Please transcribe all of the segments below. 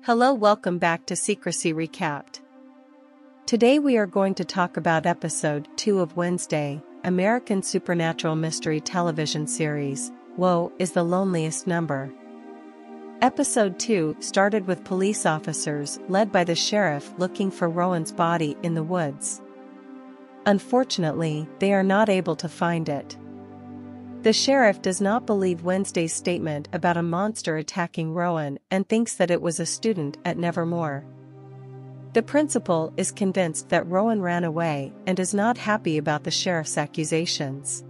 Hello, welcome back to Secrecy Recapped. Today we are going to talk about episode 2 of Wednesday, American supernatural mystery television series, Woe is the Loneliest Number. Episode 2 started with police officers led by the sheriff looking for Rowan's body in the woods. Unfortunately, they are not able to find it. The sheriff does not believe Wednesday's statement about a monster attacking Rowan and thinks that it was a student at Nevermore. The principal is convinced that Rowan ran away and is not happy about the sheriff's accusations.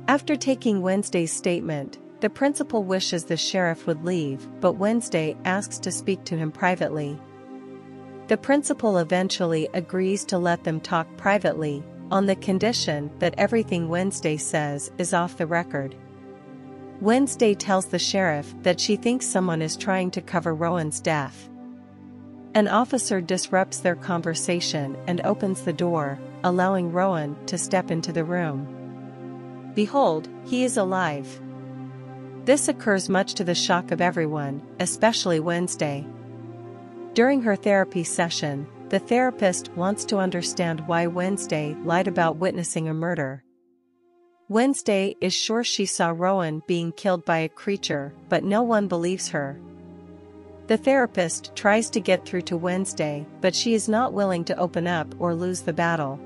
After taking Wednesday's statement, the principal wishes the sheriff would leave, but Wednesday asks to speak to him privately. The principal eventually agrees to let them talk privately, on the condition that everything Wednesday says is off the record. Wednesday tells the sheriff that she thinks someone is trying to cover Rowan's death. An officer disrupts their conversation and opens the door, allowing Rowan to step into the room. Behold, he is alive. This occurs much to the shock of everyone, especially Wednesday. During her therapy session, the therapist wants to understand why Wednesday lied about witnessing a murder. Wednesday is sure she saw Rowan being killed by a creature, but no one believes her. The therapist tries to get through to Wednesday, but she is not willing to open up or lose the battle.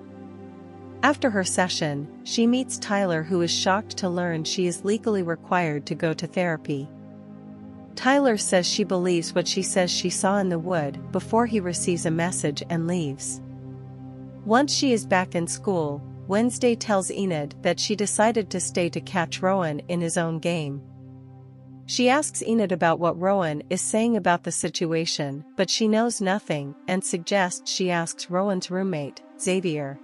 After her session, she meets Tyler, who is shocked to learn she is legally required to go to therapy. Tyler says she believes what she says she saw in the wood before he receives a message and leaves. Once she is back in school, Wednesday tells Enid that she decided to stay to catch Rowan in his own game. She asks Enid about what Rowan is saying about the situation, but she knows nothing and suggests she asks Rowan's roommate, Xavier.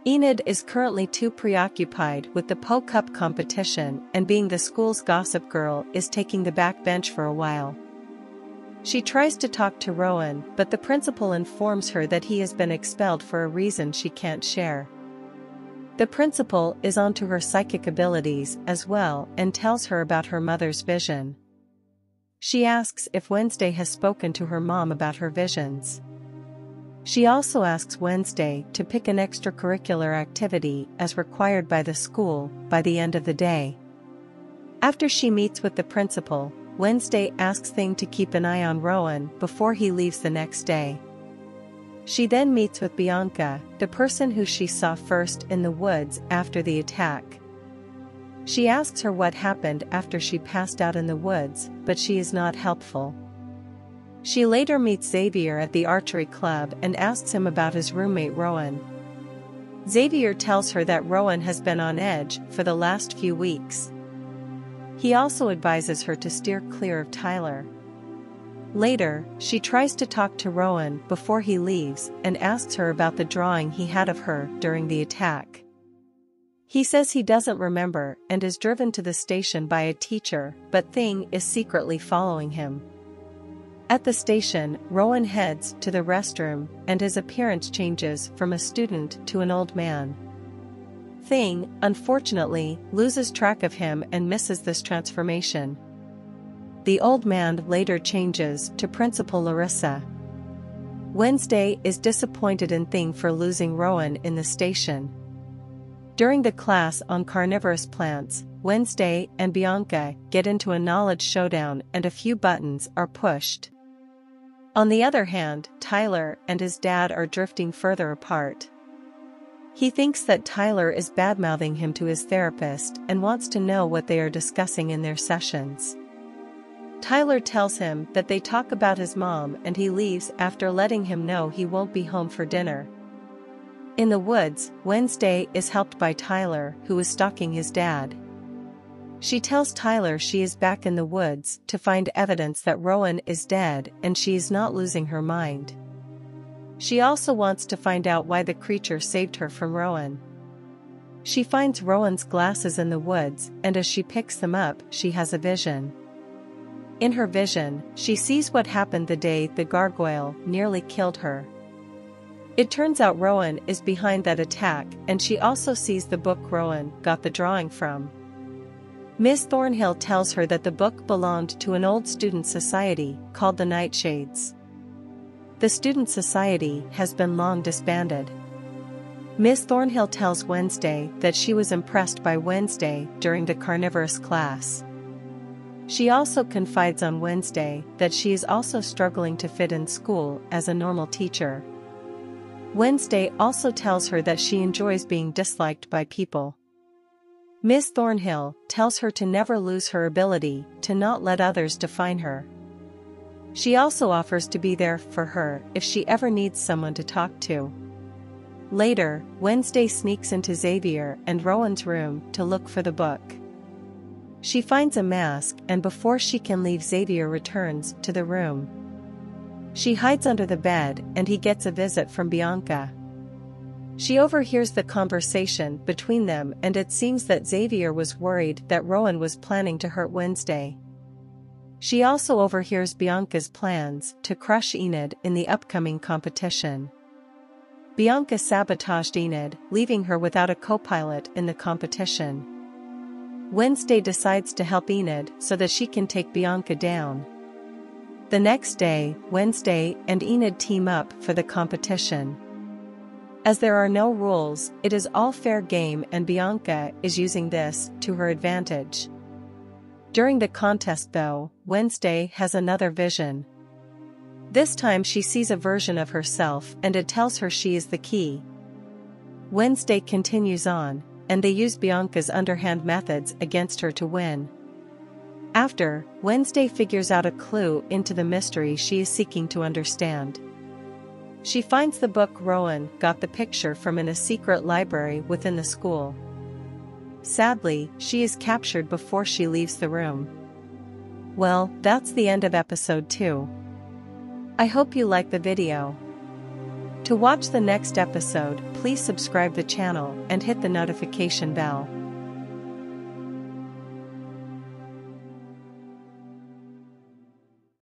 Enid is currently too preoccupied with the Po Cup competition, and being the school's gossip girl is taking the back bench for a while. She tries to talk to Rowan, but the principal informs her that he has been expelled for a reason she can't share. The principal is onto her psychic abilities as well and tells her about her mother's vision. She asks if Wednesday has spoken to her mom about her visions. She also asks Wednesday to pick an extracurricular activity as required by the school by the end of the day. After she meets with the principal, Wednesday asks Thing to keep an eye on Rowan before he leaves the next day. She then meets with Bianca, the person who she saw first in the woods after the attack. She asks her what happened after she passed out in the woods, but she is not helpful. She later meets Xavier at the archery club and asks him about his roommate Rowan. Xavier tells her that Rowan has been on edge for the last few weeks. He also advises her to steer clear of Tyler. Later, she tries to talk to Rowan before he leaves and asks her about the drawing he had of her during the attack. He says he doesn't remember and is driven to the station by a teacher, but Thing is secretly following him. At the station, Rowan heads to the restroom, and his appearance changes from a student to an old man. Thing, unfortunately, loses track of him and misses this transformation. The old man later changes to Principal Larissa. Wednesday is disappointed in Thing for losing Rowan in the station. During the class on carnivorous plants, Wednesday and Bianca get into a knowledge showdown and a few buttons are pushed. On the other hand, Tyler and his dad are drifting further apart. He thinks that Tyler is badmouthing him to his therapist and wants to know what they are discussing in their sessions. Tyler tells him that they talk about his mom and he leaves after letting him know he won't be home for dinner. In the woods, Wednesday is helped by Tyler, who is stalking his dad. She tells Tyler she is back in the woods to find evidence that Rowan is dead and she is not losing her mind. She also wants to find out why the creature saved her from Rowan. She finds Rowan's glasses in the woods, and as she picks them up, she has a vision. In her vision, she sees what happened the day the gargoyle nearly killed her. It turns out Rowan is behind that attack, and she also sees the book Rowan got the drawing from. Miss Thornhill tells her that the book belonged to an old student society called the Nightshades. The student society has been long disbanded. Miss Thornhill tells Wednesday that she was impressed by Wednesday during the carnivorous class. She also confides on Wednesday that she is also struggling to fit in school as a normal teacher. Wednesday also tells her that she enjoys being disliked by people. Miss Thornhill tells her to never lose her ability to not let others define her. She also offers to be there for her if she ever needs someone to talk to. Later, Wednesday sneaks into Xavier and Rowan's room to look for the book. She finds a mask, and before she can leave, Xavier returns to the room. She hides under the bed and he gets a visit from Bianca. She overhears the conversation between them, and it seems that Xavier was worried that Rowan was planning to hurt Wednesday. She also overhears Bianca's plans to crush Enid in the upcoming competition. Bianca sabotaged Enid, leaving her without a co-pilot in the competition. Wednesday decides to help Enid so that she can take Bianca down. The next day, Wednesday and Enid team up for the competition. As there are no rules, it is all fair game, and Bianca is using this to her advantage. During the contest though, Wednesday has another vision. This time she sees a version of herself and it tells her she is the key. Wednesday continues on, and they use Bianca's underhand methods against her to win. After, Wednesday figures out a clue into the mystery she is seeking to understand. She finds the book Rowan got the picture from in a secret library within the school. Sadly, she is captured before she leaves the room. Well, that's the end of episode 2. I hope you like the video. To watch the next episode, please subscribe the channel and hit the notification bell.